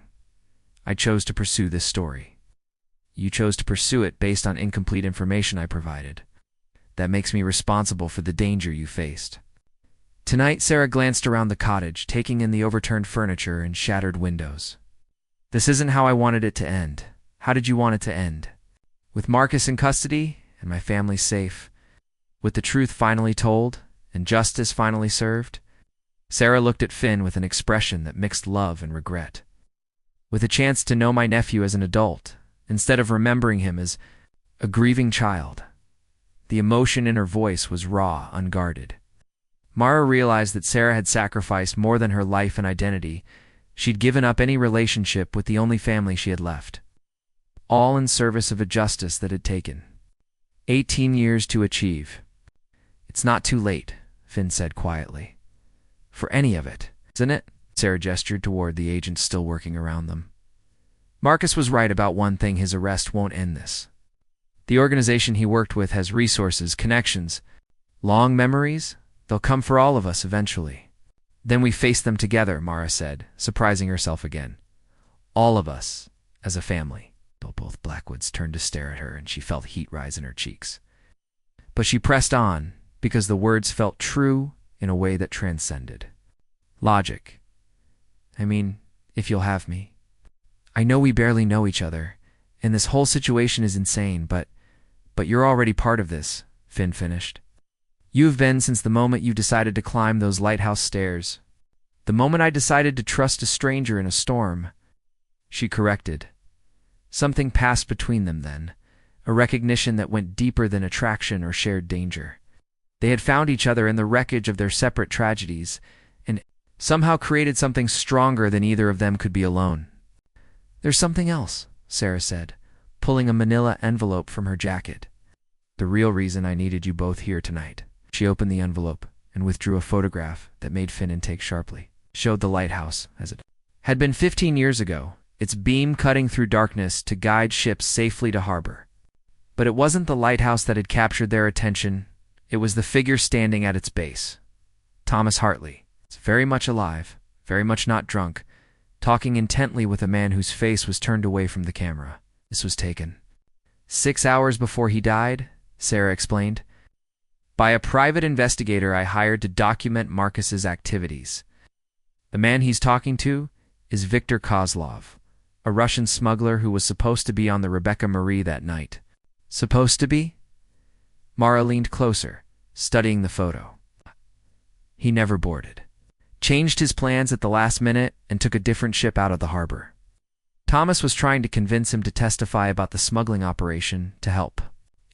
I chose to pursue this story. You chose to pursue it based on incomplete information I provided. That makes me responsible for the danger you faced. Tonight, Sarah glanced around the cottage, taking in the overturned furniture and shattered windows. This isn't how I wanted it to end. How did you want it to end? With Marcus in custody and my family safe? With the truth finally told and justice finally served? Sarah looked at Finn with an expression that mixed love and regret. With a chance to know my nephew as an adult, instead of remembering him as a grieving child. The emotion in her voice was raw, unguarded. Mara realized that Sarah had sacrificed more than her life and identity. She'd given up any relationship with the only family she had left, all in service of a justice that had taken 18 years to achieve. It's not too late, Finn said quietly. For any of it, isn't it? Sarah gestured toward the agents still working around them. Marcus was right about one thing, his arrest won't end this. The organization he worked with has resources, connections, long memories. They'll come for all of us eventually. Then we face them together, Mara said, surprising herself again. All of us, as a family. Both Blackwoods turned to stare at her, and she felt heat rise in her cheeks. But she pressed on, because the words felt true in a way that transcended logic. I mean, if you'll have me. I know we barely know each other, and this whole situation is insane, but you're already part of this, Finn finished. You've been since the moment you decided to climb those lighthouse stairs. The moment I decided to trust a stranger in a storm. She corrected. Something passed between them then, a recognition that went deeper than attraction or shared danger. They had found each other in the wreckage of their separate tragedies, and somehow created something stronger than either of them could be alone. There's something else, Sarah said, pulling a manila envelope from her jacket. The real reason I needed you both here tonight. She opened the envelope and withdrew a photograph that made Finn intake sharply. Showed the lighthouse as it had been 15 years ago, its beam cutting through darkness to guide ships safely to harbor. But it wasn't the lighthouse that had captured their attention. It was the figure standing at its base. Thomas Hartley. It's very much alive, very much not drunk, talking intently with a man whose face was turned away from the camera. This was taken 6 hours before he died, Sarah explained, by a private investigator I hired to document Marcus's activities. The man he's talking to is Viktor Kozlov, a Russian smuggler who was supposed to be on the Rebecca Marie that night. Supposed to be? Mara leaned closer, studying the photo. He never boarded. Changed his plans at the last minute and took a different ship out of the harbor. Thomas was trying to convince him to testify about the smuggling operation to help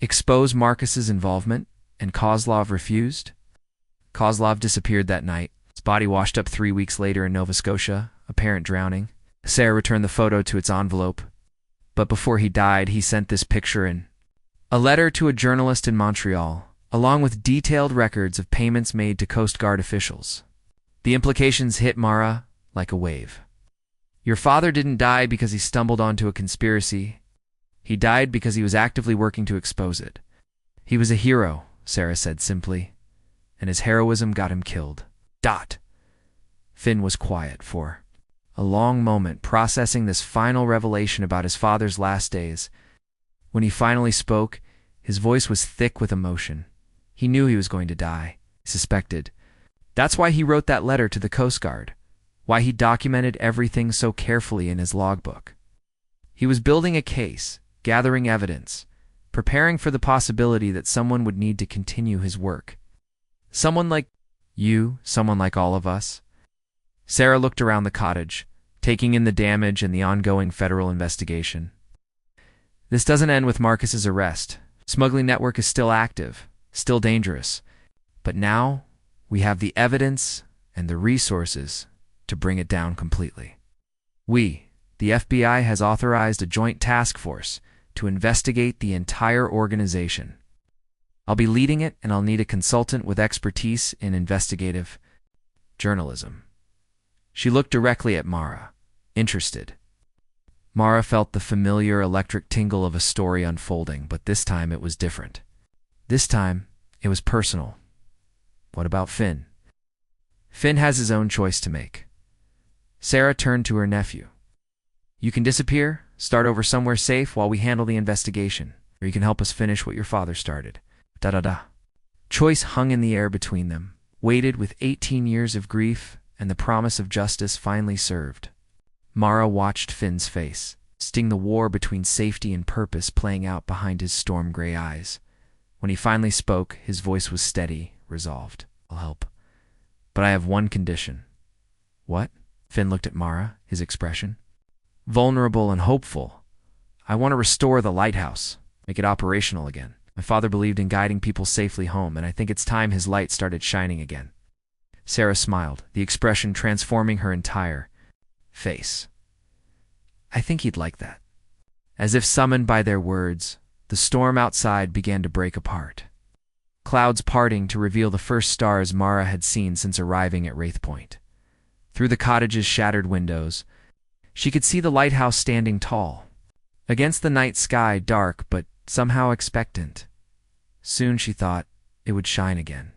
expose Marcus's involvement, and Kozlov refused. Kozlov disappeared that night. His body washed up 3 weeks later in Nova Scotia, apparent drowning. Sarah returned the photo to its envelope. But before he died, he sent this picture in a letter to a journalist in Montreal, along with detailed records of payments made to Coast Guard officials. The implications hit Mara like a wave. Your father didn't die because he stumbled onto a conspiracy. He died because he was actively working to expose it. He was a hero, Sarah said simply, and his heroism got him killed. Finn was quiet for a long moment, processing this final revelation about his father's last days. When he finally spoke, his voice was thick with emotion. He knew he was going to die. He suspected. That's why he wrote that letter to the Coast Guard. Why he documented everything so carefully in his logbook. He was building a case, gathering evidence, preparing for the possibility that someone would need to continue his work. Someone like you, someone like all of us. Sarah looked around the cottage, taking in the damage and the ongoing federal investigation. This doesn't end with Marcus's arrest. Smuggling network is still active, still dangerous. But now, we have the evidence and the resources to bring it down completely. We, the FBI, has authorized a joint task force to investigate the entire organization. I'll be leading it, and I'll need a consultant with expertise in investigative journalism. She looked directly at Mara, interested. Mara felt the familiar electric tingle of a story unfolding, but this time it was different. This time, it was personal. What about Finn? Finn has his own choice to make. Sarah turned to her nephew. You can disappear, start over somewhere safe while we handle the investigation, or you can help us finish what your father started. Da-da-da. Choice hung in the air between them, weighted with 18 years of grief and the promise of justice finally served. Mara watched Finn's face, seeing the war between safety and purpose playing out behind his storm-gray eyes. When he finally spoke, his voice was steady, resolved. I'll help. But I have one condition. What? Finn looked at Mara, his expression vulnerable and hopeful. I want to restore the lighthouse, make it operational again. My father believed in guiding people safely home, and I think it's time his light started shining again. Sarah smiled, the expression transforming her entire face. I think he'd like that. As if summoned by their words, the storm outside began to break apart. Clouds parting to reveal the first stars Mara had seen since arriving at Wraith Point. Through the cottage's shattered windows, she could see the lighthouse standing tall, against the night sky dark but somehow expectant. Soon, she thought, it would shine again.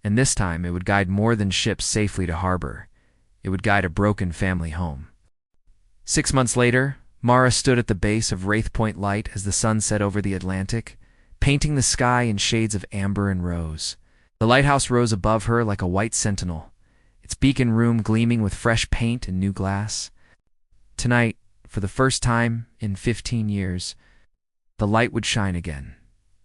And this time it would guide more than ships safely to harbor. It would guide a broken family home. 6 months later, Mara stood at the base of Wraith Point Light as the sun set over the Atlantic, painting the sky in shades of amber and rose. The lighthouse rose above her like a white sentinel, its beacon room gleaming with fresh paint and new glass. Tonight, for the first time in 15 years, the light would shine again.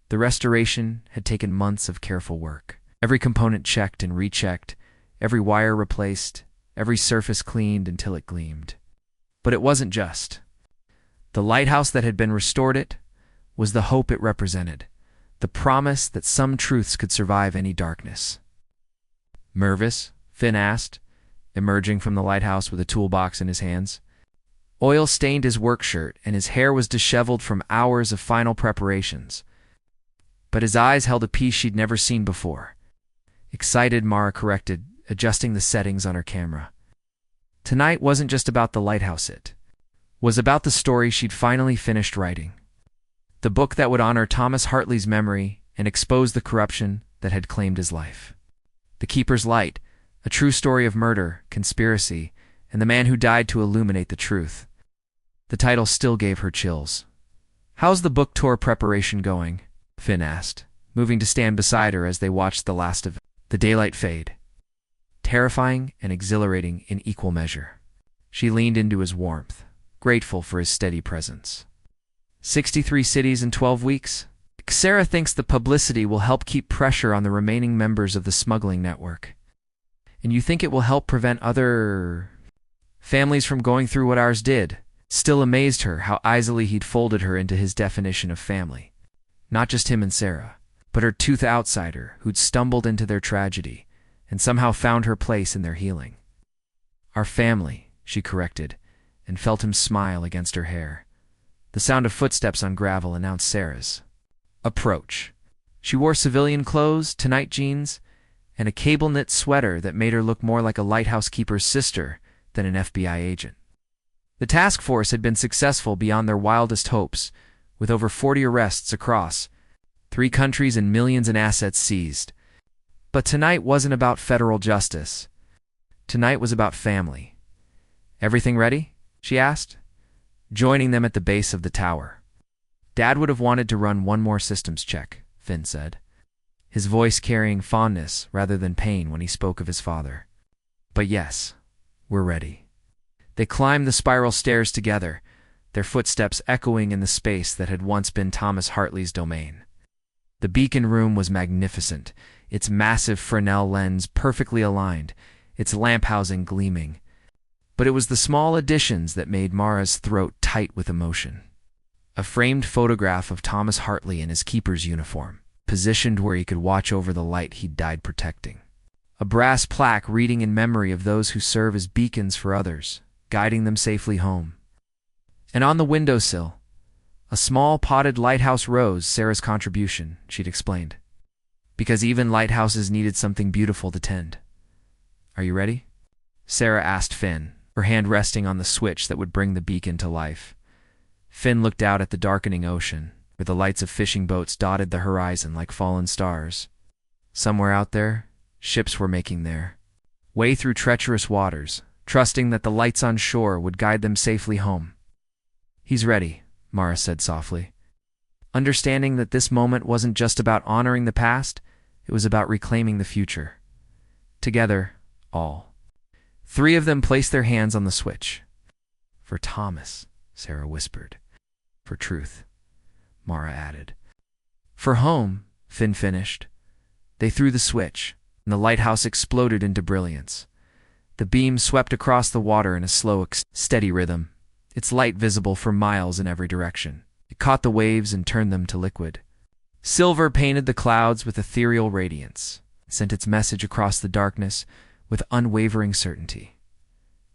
The restoration had taken months of careful work. Every component checked and rechecked, every wire replaced, every surface cleaned until it gleamed. But it wasn't just. The lighthouse that had been restored it was the hope it represented, the promise that some truths could survive any darkness. Nervous? Finn asked, emerging from the lighthouse with a toolbox in his hands. Oil stained his work shirt, and his hair was disheveled from hours of final preparations. But his eyes held a peace she'd never seen before. Excited, Mara corrected, adjusting the settings on her camera. Tonight wasn't just about the lighthouse, it was about the story she'd finally finished writing. The book that would honor Thomas Hartley's memory and expose the corruption that had claimed his life. The Keeper's Light, a true story of murder, conspiracy, and the man who died to illuminate the truth. The title still gave her chills. How's the book tour preparation going? Finn asked, moving to stand beside her as they watched the last of the daylight fade. Terrifying and exhilarating in equal measure. She leaned into his warmth, grateful for his steady presence. 63 cities in 12 weeks? Sarah thinks the publicity will help keep pressure on the remaining members of the smuggling network. And you think it will help prevent other families from going through what ours did? Still amazed her how easily he'd folded her into his definition of family. Not just him and Sarah, but her toothed outsider who'd stumbled into their tragedy and somehow found her place in their healing. Our family, she corrected, and felt him smile against her hair. The sound of footsteps on gravel announced Sarah's approach. She wore civilian clothes, tonight jeans, and a cable-knit sweater that made her look more like a lighthouse keeper's sister than an FBI agent. The task force had been successful beyond their wildest hopes, with over 40 arrests across 3 countries and millions in assets seized. But tonight wasn't about federal justice. Tonight was about family. Everything ready? She asked, joining them at the base of the tower. Dad would have wanted to run one more systems check, Finn said. his voice carrying fondness rather than pain when he spoke of his father. "But yes, we're ready." They climbed the spiral stairs together, their footsteps echoing in the space that had once been Thomas Hartley's domain. The beacon room was magnificent, its massive Fresnel lens perfectly aligned, its lamp housing gleaming. But it was the small additions that made Mara's throat tight with emotion. A framed photograph of Thomas Hartley in his keeper's uniform, positioned where he could watch over the light he'd died protecting. A brass plaque reading in memory of those who serve as beacons for others, guiding them safely home. And on the windowsill, a small potted lighthouse rose, Sarah's contribution, she'd explained. Because even lighthouses needed something beautiful to tend. "Are you ready?" Sarah asked Finn, her hand resting on the switch that would bring the beacon to life. Finn looked out at the darkening ocean, where the lights of fishing boats dotted the horizon like fallen stars. Somewhere out there, ships were making their way through treacherous waters, trusting that the lights on shore would guide them safely home. "He's ready," Mara said softly, understanding that this moment wasn't just about honoring the past, it was about reclaiming the future. Together, all three of them placed their hands on the switch. "For Thomas," Sarah whispered. "For truth," Mara added. "For home," Finn finished. They threw the switch, and the lighthouse exploded into brilliance. The beam swept across the water in a slow, steady rhythm, its light visible for miles in every direction. It caught the waves and turned them to liquid. Silver painted the clouds with ethereal radiance, sent its message across the darkness with unwavering certainty.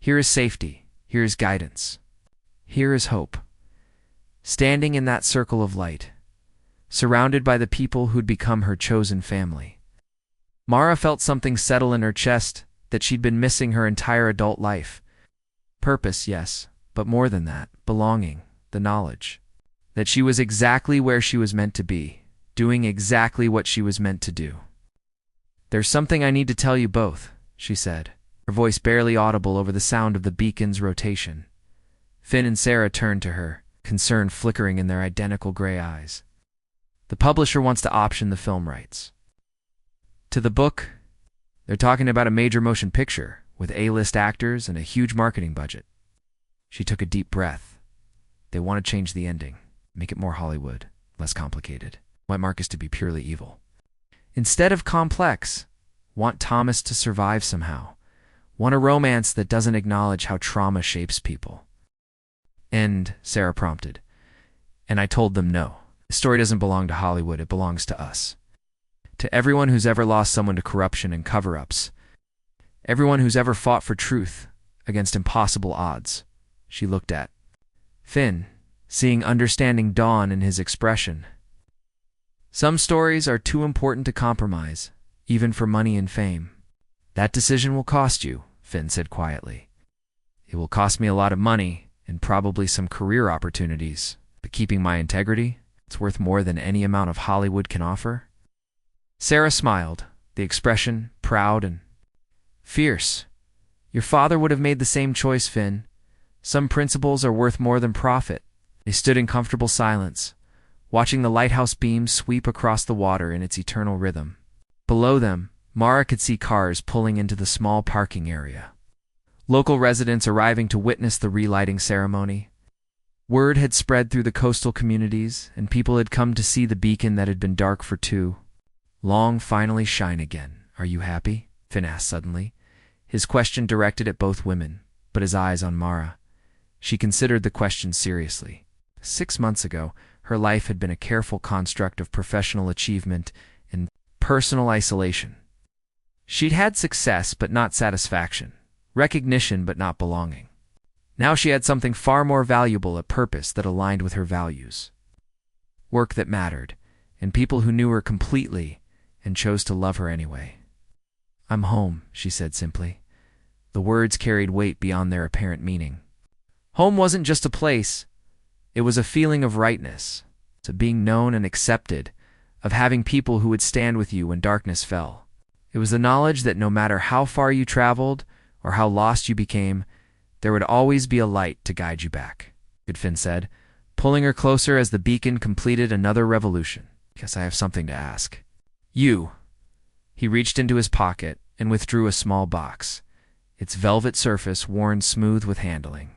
Here is safety, here is guidance, here is hope. Standing in that circle of light, surrounded by the people who'd become her chosen family, Mara felt something settle in her chest that she'd been missing her entire adult life. Purpose, yes, but more than that, belonging, the knowledge that she was exactly where she was meant to be, doing exactly what she was meant to do. "There's something I need to tell you both," she said, her voice barely audible over the sound of the beacon's rotation. Finn and Sarah turned to her, concern flickering in their identical gray eyes. "The publisher wants to option the film rights to the book. They're talking about a major motion picture with A-list actors and a huge marketing budget." She took a deep breath. "They want to change the ending, make it more Hollywood, less complicated. Want Marcus to be purely evil. Instead of complex, want Thomas to survive somehow. Want a romance that doesn't acknowledge how trauma shapes people." "And," Sarah prompted, "and I told them no. The story doesn't belong to Hollywood, it belongs to us. To everyone who's ever lost someone to corruption and cover-ups. Everyone who's ever fought for truth against impossible odds." She looked at Finn, seeing understanding dawn in his expression. "Some stories are too important to compromise, even for money and fame." "That decision will cost you," Finn said quietly. "It will cost me a lot of money and probably some career opportunities, but keeping my integrity, it's worth more than any amount of Hollywood can offer." Sarah smiled, the expression proud and fierce. "Your father would have made the same choice, Finn. Some principles are worth more than profit." They stood in comfortable silence, watching the lighthouse beam sweep across the water in its eternal rhythm. Below them, Mara could see cars pulling into the small parking area. Local residents arriving to witness the relighting ceremony. Word had spread through the coastal communities, and people had come to see the beacon that had been dark for too long finally shine again. "Are you happy?" Finn asked suddenly, his question directed at both women, but his eyes on Mara. She considered the question seriously. 6 months ago, her life had been a careful construct of professional achievement and personal isolation. She'd had success but not satisfaction, recognition but not belonging. Now she had something far more valuable, a purpose that aligned with her values. Work that mattered, and people who knew her completely and chose to love her anyway. "I'm home," she said simply. The words carried weight beyond their apparent meaning. Home wasn't just a place. It was a feeling of rightness, of being known and accepted, of having people who would stand with you when darkness fell. It was the knowledge that no matter how far you traveled or how lost you became, there would always be a light to guide you back, Finn said, pulling her closer as the beacon completed another revolution. "Guess I have something to ask." You. He reached into his pocket and withdrew a small box, its velvet surface worn smooth with handling.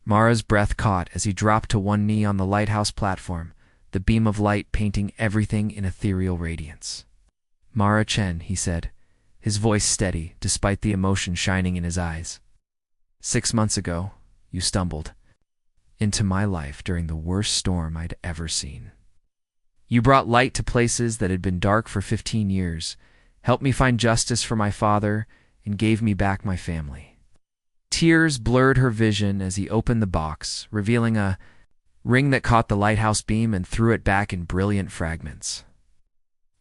Mara's breath caught as he dropped to one knee on the lighthouse platform, the beam of light painting everything in ethereal radiance. Mara Chen, he said, his voice steady despite the emotion shining in his eyes. 6 months ago, you stumbled into my life during the worst storm I'd ever seen. You brought light to places that had been dark for 15 years, helped me find justice for my father, and gave me back my family. Tears blurred her vision as he opened the box, revealing a ring that caught the lighthouse beam and threw it back in brilliant fragments.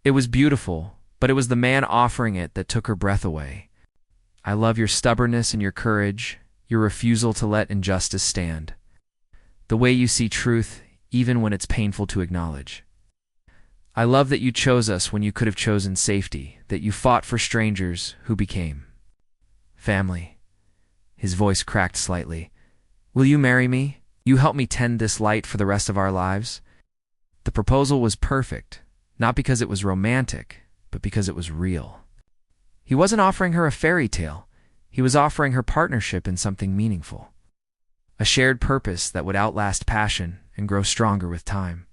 It was beautiful, but it was the man offering it that took her breath away. I love your stubbornness and your courage, your refusal to let injustice stand. The way you see truth, even when it's painful to acknowledge. I love that you chose us when you could have chosen safety, that you fought for strangers who became family. His voice cracked slightly. Will you marry me? You help me tend this light for the rest of our lives? The proposal was perfect, not because it was romantic, but because it was real. He wasn't offering her a fairy tale. He was offering her partnership in something meaningful. A shared purpose that would outlast passion and grow stronger with time.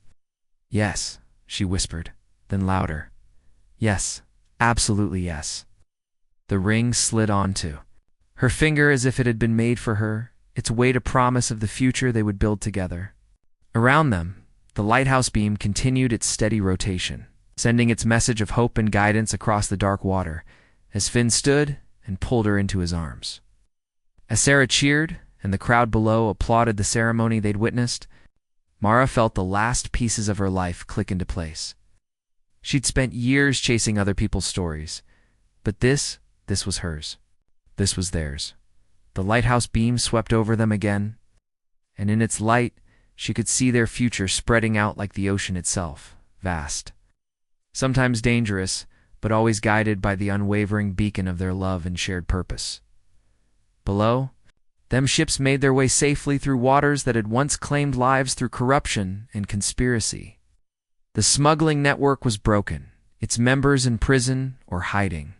Yes, she whispered, then louder. Yes, absolutely yes. The ring slid onto her finger as if it had been made for her, its weight a promise of the future they would build together. Around them, the lighthouse beam continued its steady rotation, sending its message of hope and guidance across the dark water, as Finn stood and pulled her into his arms. As Sarah cheered, and the crowd below applauded the ceremony they'd witnessed, Mara felt the last pieces of her life click into place. She'd spent years chasing other people's stories, but this was hers. This was theirs. The lighthouse beam swept over them again, and in its light, she could see their future spreading out like the ocean itself, vast. Sometimes dangerous, but always guided by the unwavering beacon of their love and shared purpose. Below, them ships made their way safely through waters that had once claimed lives through corruption and conspiracy. The smuggling network was broken, its members in prison or hiding.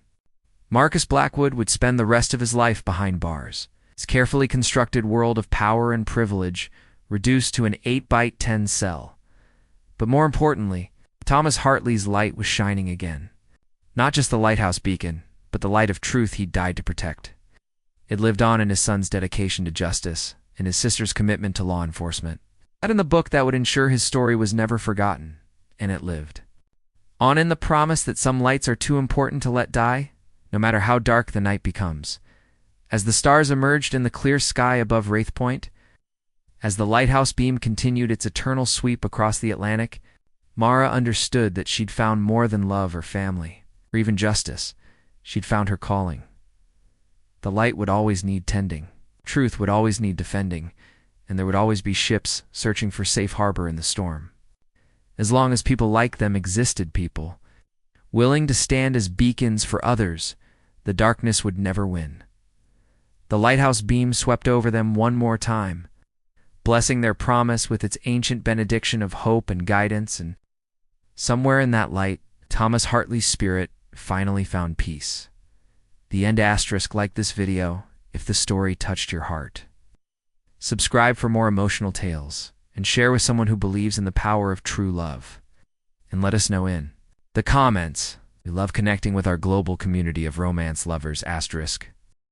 Marcus Blackwood would spend the rest of his life behind bars, his carefully constructed world of power and privilege reduced to an 8x10 cell. But more importantly, Thomas Hartley's light was shining again. Not just the lighthouse beacon, but the light of truth he'd died to protect. It lived on in his son's dedication to justice and his sister's commitment to law enforcement. That in the book that would ensure his story was never forgotten, and it lived. On in the promise that some lights are too important to let die, no matter how dark the night becomes. As the stars emerged in the clear sky above Wraith Point, as the lighthouse beam continued its eternal sweep across the Atlantic, Mara understood that she'd found more than love or family, or even justice. She'd found her calling. The light would always need tending, truth would always need defending, and there would always be ships searching for safe harbor in the storm. As long as people like them existed, people, willing to stand as beacons for others, the darkness would never win. The lighthouse beam swept over them one more time, blessing their promise with its ancient benediction of hope and guidance, and somewhere in that light, Thomas Hartley's spirit finally found peace. The end asterisk like this video if the story touched your heart. Subscribe for more emotional tales, and share with someone who believes in the power of true love. And let us know in the comments. We love connecting with our global community of romance lovers asterisk.